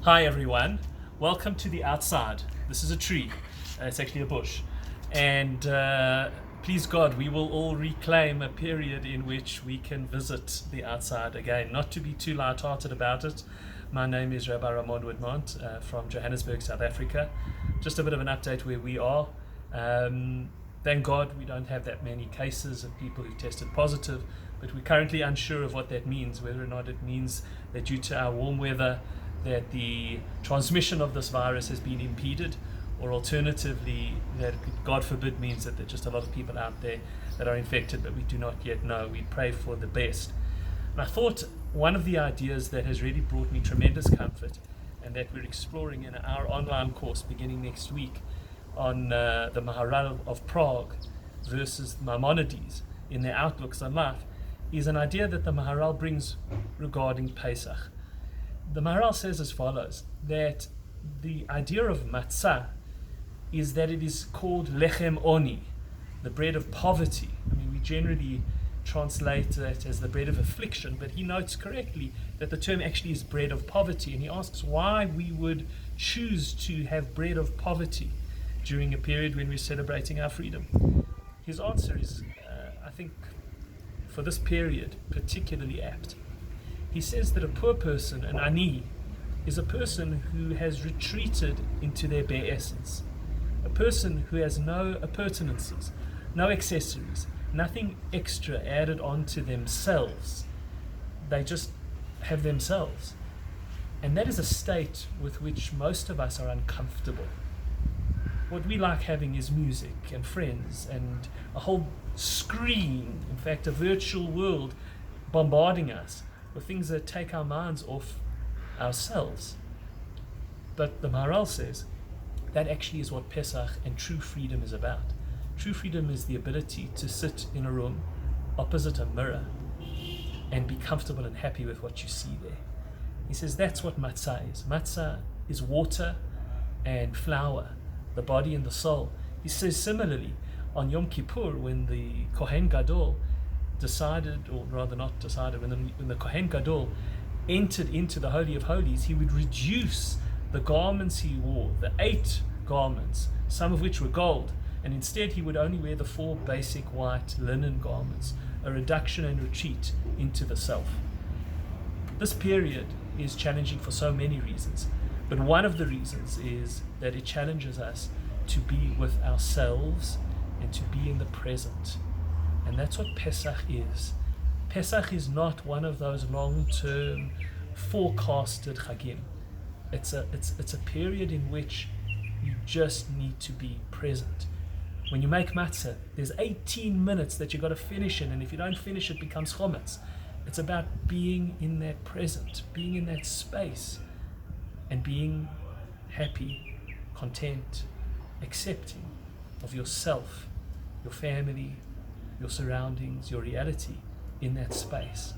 Hi everyone, welcome to the outside. This is a tree, it's actually a bush, and please God, we will all reclaim a period in which we can visit the outside again. Not to be too light-hearted about it, my name is Rabbi Ramon Widmonte from Johannesburg, South Africa. Just a bit of an update where we are. Thank God we don't have that many cases of people who've tested positive, but we're currently unsure of what that means, whether or not it means that due to our warm weather that the transmission of this virus has been impeded, or alternatively that, God forbid, means that there are just a lot of people out there that are infected, but we do not yet know. We pray for the best. And I thought one of the ideas that has really brought me tremendous comfort, and that we're exploring in our online course beginning next week on the Maharal of Prague versus Maimonides in their outlooks on life, is an idea that the Maharal brings regarding Pesach. The Maharal says as follows, that the idea of matzah is that it is called lechem oni, the bread of poverty. I mean, we generally translate that as the bread of affliction, but he notes correctly that the term actually is bread of poverty, and he asks why we would choose to have bread of poverty during a period when we're celebrating our freedom. His answer is, I think, for this period, particularly apt. He says that a poor person, an ani, is a person who has retreated into their bare essence. A person who has no appurtenances, no accessories, nothing extra added onto themselves. They just have themselves. And that is a state with which most of us are uncomfortable. What we like having is music and friends and a whole screen, in fact, a virtual world bombarding us with things that take our minds off ourselves. But the Maharal says that actually is what Pesach and true freedom is about. True freedom is the ability to sit in a room opposite a mirror and be comfortable and happy with what you see there. He says that's what matzah is. Matzah is water and flour, the body and the soul. He says similarly, on Yom Kippur, when the Kohen Gadol decided, or rather not decided, when the Kohen Gadol entered into the Holy of Holies, he would reduce the garments he wore, the 8 garments, some of which were gold, and instead he would only wear the 4 basic white linen garments, a reduction and retreat into the self. This period is challenging for so many reasons, but one of the reasons is that it challenges us to be with ourselves and to be in the present. And that's what Pesach is. Pesach is not one of those long-term forecasted chagim. It's a period in which you just need to be present. When you make matzah, there's 18 minutes that you've got to finish in, and if you don't finish it becomes chometz. It's about being in that present, being in that space, and being happy, content, accepting of yourself, your family, your surroundings, your reality in that space.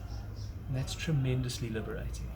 And that's tremendously liberating.